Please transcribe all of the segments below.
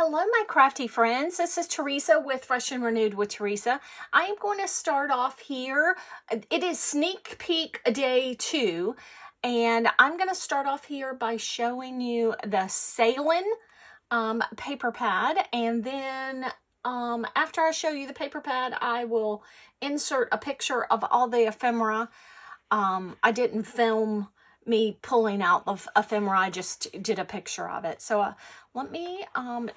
Hello, my crafty friends. This is Teresa with Fresh and Renewed with Teresa. I am going to start off here. It is sneak peek day 2, and I'm going to start off here by showing you the Sailin paper pad, and then after I show you the paper pad, I will insert a picture of all the ephemera. I didn't film me pulling out of ephemera, I just did a picture of it. So let me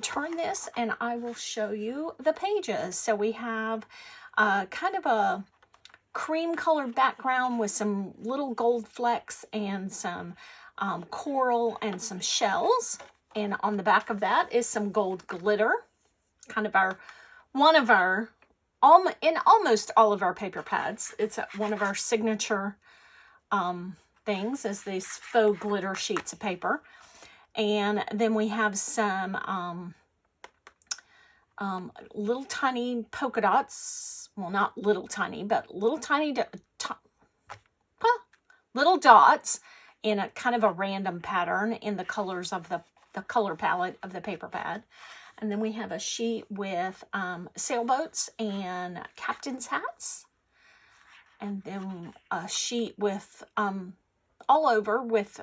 turn this and I will show you the pages. So we have kind of a cream colored background with some little gold flecks and some coral and some shells. And on the back of that is some gold glitter, kind of in almost all of our paper pads. It's one of our signature things, is these faux glitter sheets of paper. And then we have some little tiny polka dots. Well, not little tiny, but little tiny little dots in a kind of a random pattern in the colors of the color palette of the paper pad. And then we have a sheet with sailboats and captain's hats. And then a sheet with all over with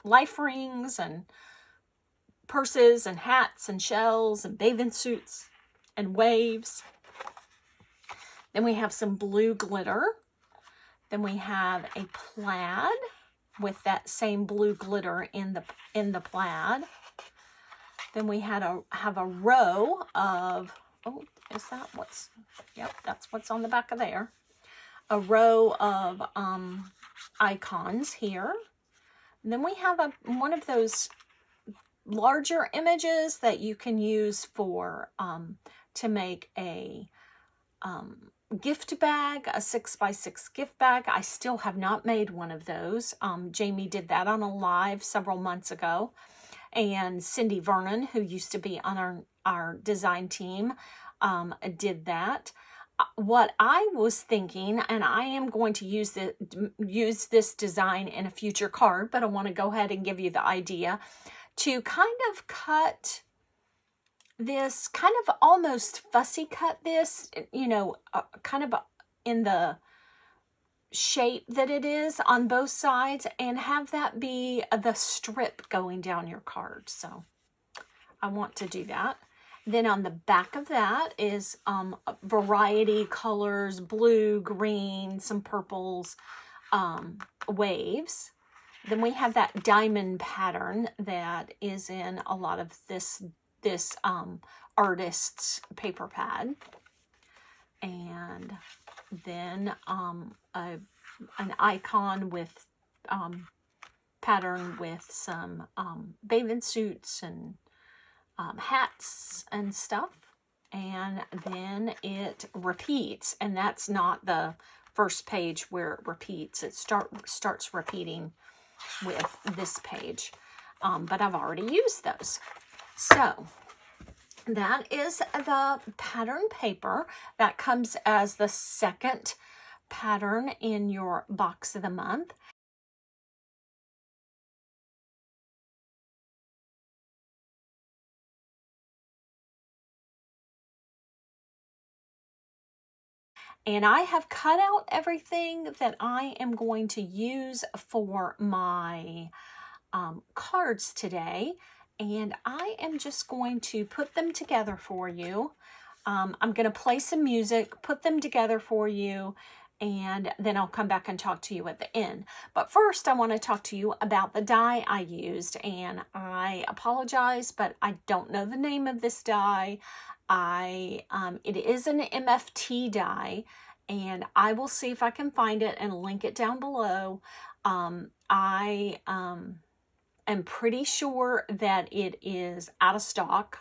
life rings and purses and hats and shells and bathing suits and waves. Then we have some blue glitter. Then we have a plaid with that same blue glitter in the plaid. Then we have a row of, oh, is that what's, yep, that's what's on the back of there. A row of icons here. And then we have one of those larger images that you can use for to make a gift bag, a 6x6 gift bag. I still have not made one of those. Jamie did that on a live several months ago. And Cindy Vernon, who used to be on our design team, did that. What I was thinking, and I am going to use this design in a future card, but I want to go ahead and give you the idea to kind of cut this, kind of almost fussy cut this, you know, kind of in the shape that it is on both sides, and have that be the strip going down your card. So I want to do that. Then on the back of that is variety colors, blue, green, some purples, waves. Then we have that diamond pattern that is in a lot of this artist's paper pad. And then an icon with pattern with some bathing suits and hats and stuff. And then it repeats, and that's not the first page where it repeats. It starts repeating with this page, but I've already used those. So that is the pattern paper that comes as the second pattern in your box of the month. And I have cut out everything that I am going to use for my cards today. And I am just going to put them together for you. I'm going to play some music, put them together for you, and then I'll come back and talk to you at the end. But first, I want to talk to you about the die I used. And I apologize, but I don't know the name of this die. It is an MFT die, and I will see if I can find it and link it down below. I am pretty sure that it is out of stock,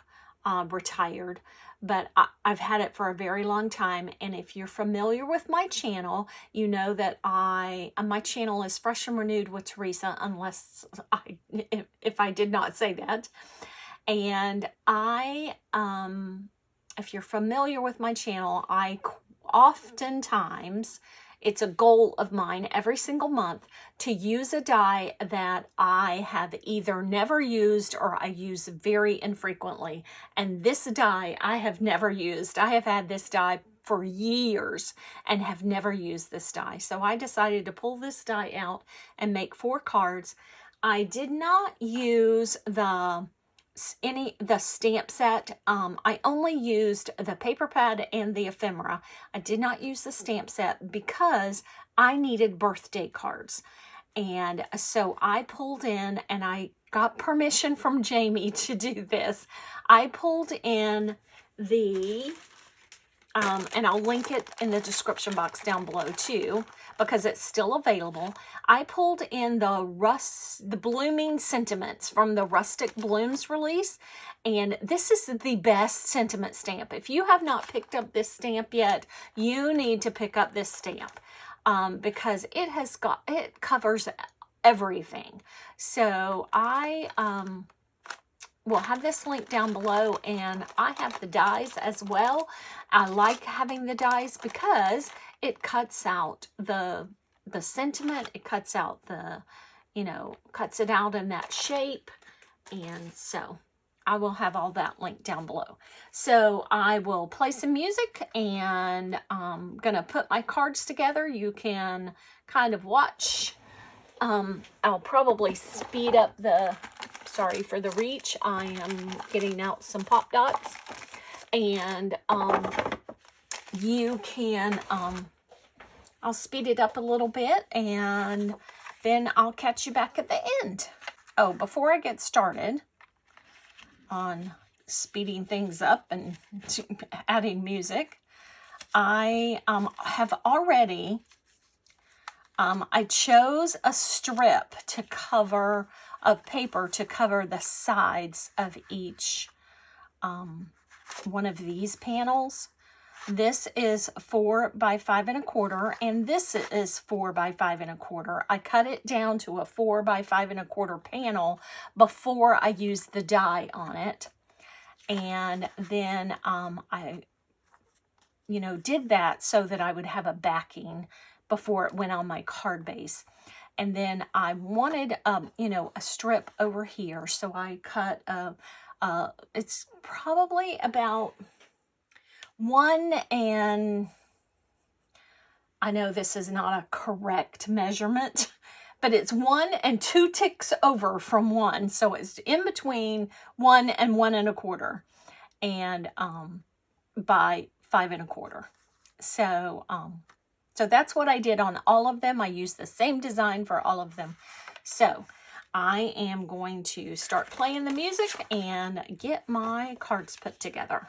retired, but I've had it for a very long time. And if you're familiar with my channel, you know that my channel is Fresh and Renewed with Teresa, unless if I did not say that. And if you're familiar with my channel, I oftentimes It's a goal of mine every single month to use a die that I have either never used or I use very infrequently. And this die I have never used. I have had this die for years and have never used this die. So I decided to pull this die out and make 4 cards. I did not use the stamp set. I only used the paper pad and the ephemera. I did not use the stamp set because I needed birthday cards. And so I pulled in, and I got permission from Jamie to do this. I pulled in the and I'll link it in the description box down below too, because it's still available. I pulled in the Blooming Sentiments from the Rustic Blooms release, and this is the best sentiment stamp. If you have not picked up this stamp yet, you need to pick up this stamp because it covers everything. So I we'll have this link down below, and I have the dies as well. I like having the dies because it cuts out the sentiment. It cuts out cuts it out in that shape. And so I will have all that linked down below. So I will play some music, and I'm gonna put my cards together. You can kind of watch. I'll probably speed up sorry for the reach. I am getting out some pop dots, and you can I'll speed it up a little bit, and then I'll catch you back at the end. Oh, before I get started on speeding things up and adding music, I have already I chose a strip of paper to cover the sides of each one of these panels. This is 4 by 5 1/4, and this is 4 by 5 1/4. I cut it down to a 4 by 5 1/4 panel before I used the die on it, and then I did that so that I would have a backing before it went on my card base. And then I wanted, a strip over here. So I cut, it's probably about 1 and, I know this is not a correct measurement, but it's 1 and 2 ticks over from 1. So it's in between 1 and 1 1/4, and by 5 1/4. So that's what I did on all of them. I used the same design for all of them. So I am going to start playing the music and get my cards put together.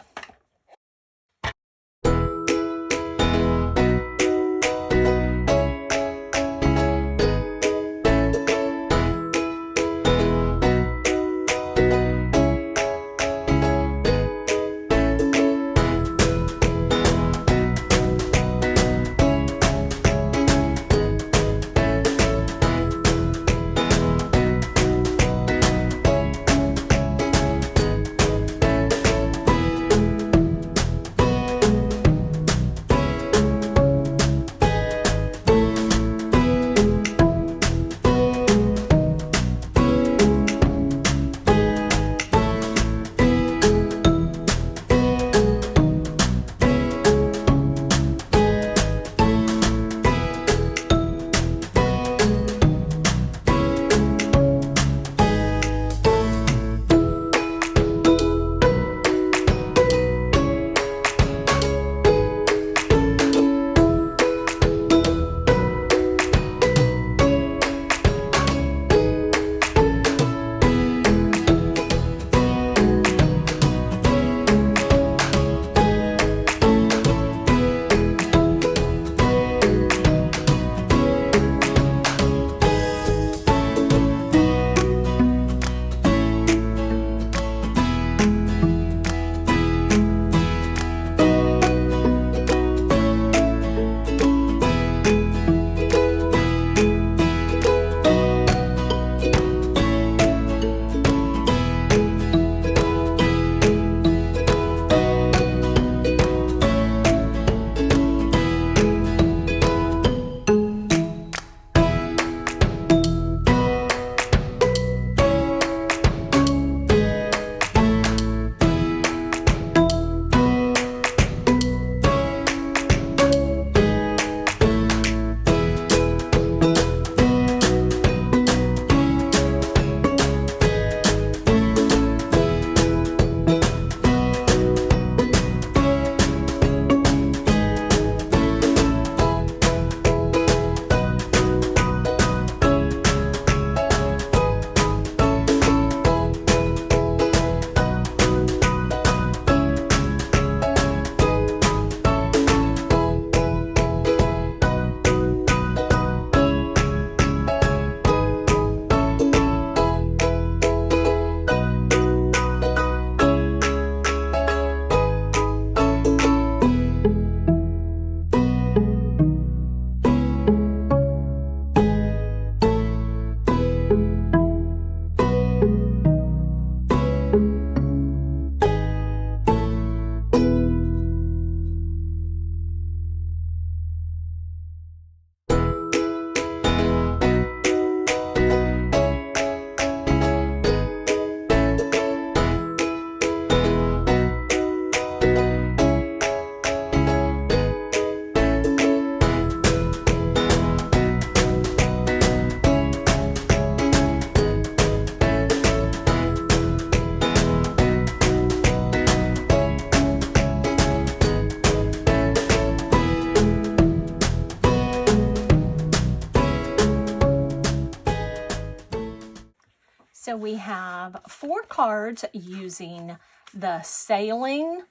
we have 4 cards using the Sailin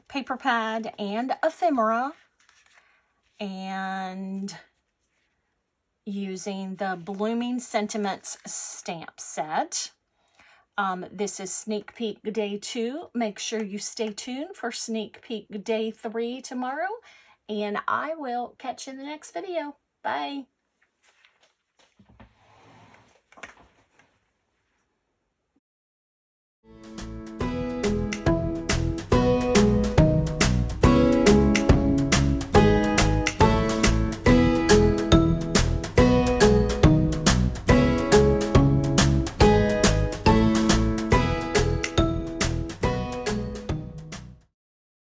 paper pad and ephemera, and using the Blooming Sentiments stamp set. This is Sneak Peek Day 2. Make sure you stay tuned for Sneak Peek Day 3 tomorrow, and I will catch you in the next video. Bye.